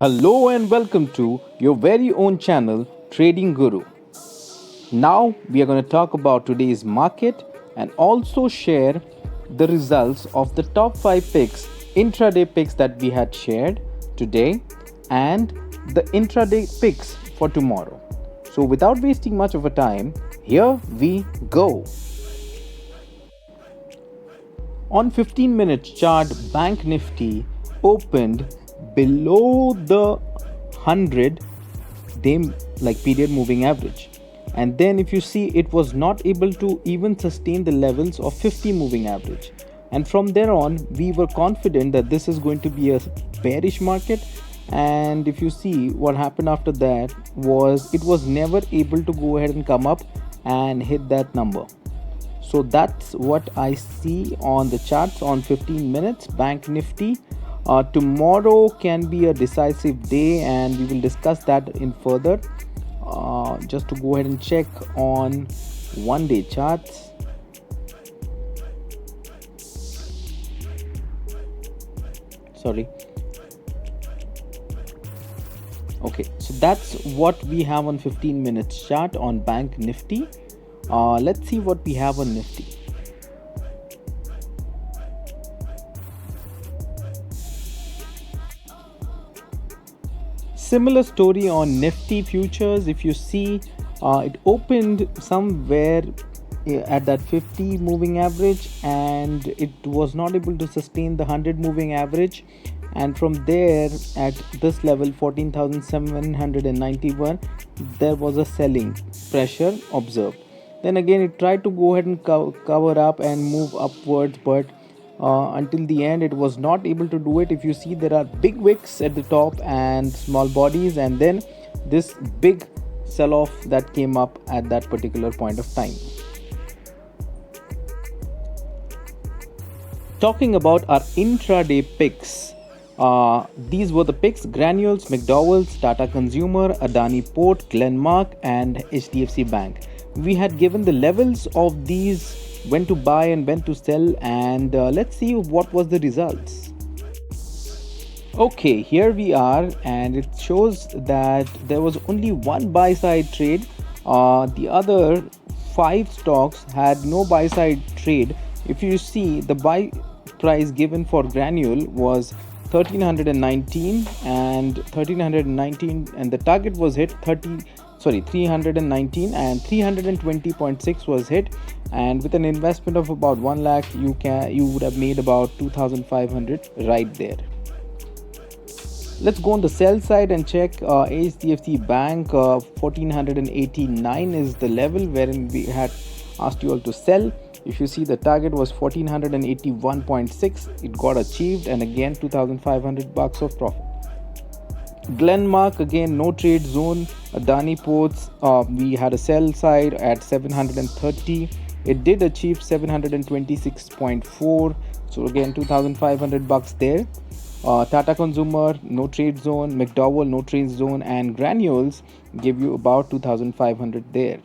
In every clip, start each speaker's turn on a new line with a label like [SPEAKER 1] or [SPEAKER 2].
[SPEAKER 1] Hello and welcome to your very own channel, Trading Guru. Now we are going to talk about today's market and also share the results of the top 5 picks, intraday picks that we had shared today and the intraday picks for tomorrow. So without wasting much of a time, here we go. On 15 minutes chart, Bank Nifty opened below the 100 day period moving average, and then if you see, it was not able to even sustain the levels of 50 moving average, and from there on we were confident that this is going to be a bearish market. And if you see, what happened after that was it was never able to go ahead and come up and hit that number. So that's what I see on the charts on 15 minutes. Bank Nifty tomorrow can be a decisive day, and we will discuss that in further. Just to go ahead and check on 1 day charts. Sorry. Okay, so that's what we have on 15 minutes chart on Bank Nifty. Let's see what we have on Nifty. Similar story on Nifty futures. If you see, it opened somewhere at that 50 moving average, and it was not able to sustain the 100 moving average, and from there at this level 14,791 there was a selling pressure observed. Then again it tried to go ahead and cover up and move upwards, but until the end it was not able to do it. If you see, there are big wicks at the top and small bodies, and then this big sell off that came up at that particular point of time. Talking about our intraday picks, these were the picks: Granules, McDowell's, Tata Consumer, Adani Port, Glenmark and HDFC Bank. We had given the levels of these, when to buy and when to sell, and let's see what was the results. Okay, here we are, and it shows that there was only one buy side trade. The other 5 stocks had no buy side trade. If you see, the buy price given for Granule was 1319 and 1319, and the target was hit 319, and 320.6 was hit, and with an investment of about 1 lakh you would have made about 2500 right there. Let's go on the sell side and check. HDFC Bank, 1489 is the level wherein we had asked you all to sell. If you see, the target was 1481.6. it got achieved, and again 2500 bucks of profit. Glenmark, again no trade zone. Adani Ports, we had a sell side at 730. It did achieve 726.4, so again 2500 bucks there. Tata Consumer, no trade zone. McDowell, no trade zone, and Granules give you about 2500 there.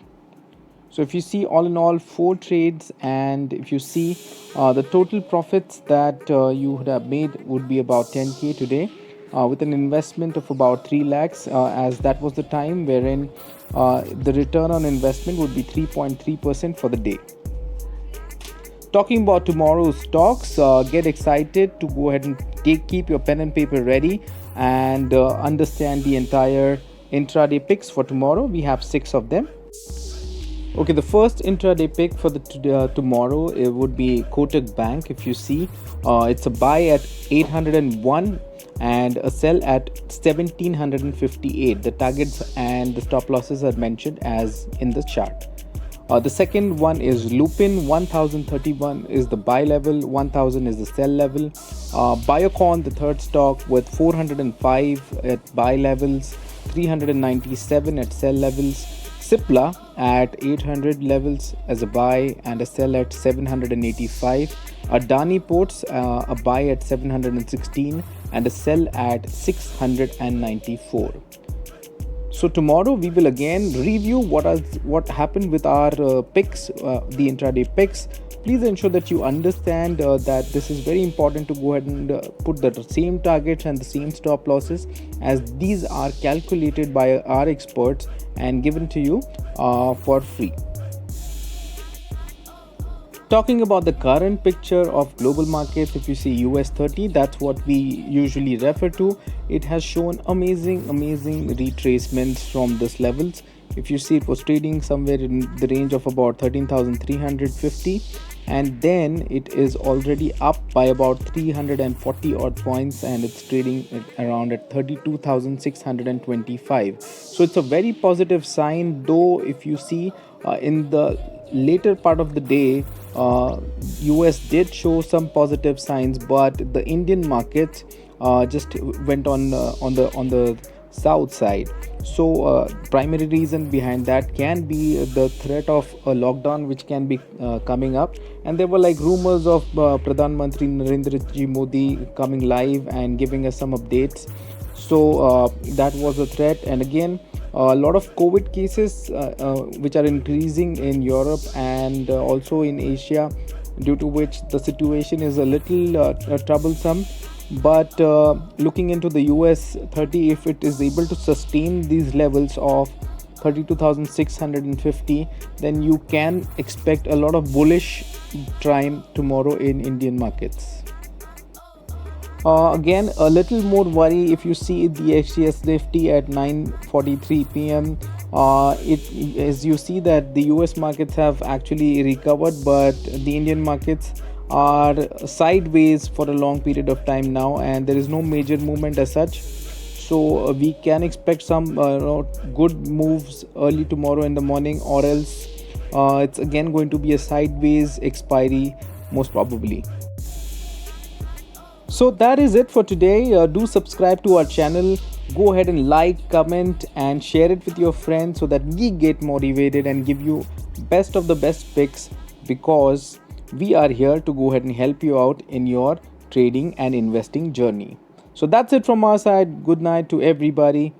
[SPEAKER 1] So if you see, all in all 4 trades, and if you see, the total profits that you would have made would be about 10k today, with an investment of about 3 lakhs, as that was the time wherein the return on investment would be 3.3% for the day. Talking about tomorrow's stocks, get excited to go ahead and keep your pen and paper ready and understand the entire intraday picks for tomorrow. We have 6 of them. Okay, the first intraday pick for the tomorrow, it would be Kotak Bank. If you see, it's a buy at 801 and a sell at 1758. The targets and the stop losses are mentioned as in the chart. The second one is Lupin. 1031 is the buy level, 1000 is the sell level. Biocon, the third stock, with 405 at buy levels, 397 at sell levels. Cipla at 800 levels as a buy and a sell at 785. Adani Ports, a buy at 716 and a sell at 694. So tomorrow we will again review what happened with our picks, the intraday picks. please ensure that you understand that this is very important to go ahead and put the same targets and the same stop losses, as these are calculated by our experts and given to you for free. Talking about the current picture of global markets, if you see US 30, that's what we usually refer to. It has shown amazing retracements from these levels. If you see, it was trading somewhere in the range of about 13,350, and then it is already up by about 340 odd points, and it's trading around at 32,625. So it's a very positive sign, though if you see in the later part of the day, US did show some positive signs, but the Indian markets just went on the south side. So primary reason behind that can be the threat of a lockdown which can be coming up, and there were like rumors of Pradhan Mantri Narendra Ji Modi coming live and giving us some updates. So that was a threat, and again a lot of COVID cases which are increasing in Europe and also in Asia, due to which the situation is a little troublesome. But looking into the US 30, if it is able to sustain these levels of 32,650, then you can expect a lot of bullish time tomorrow in Indian markets. Again, a little more worry if you see the HDS Nifty at 9:43 p.m. As you see that the US markets have actually recovered, but the Indian markets are sideways for a long period of time now, and there is no major movement as such. So we can expect some good moves early tomorrow in the morning, or else it's again going to be a sideways expiry most probably. So that is it for today. Do subscribe to our channel. Go ahead and like, comment and share it with your friends so that we get motivated and give you best of the best picks, because we are here to go ahead and help you out in your trading and investing journey. So that's it from our side. Good night to everybody.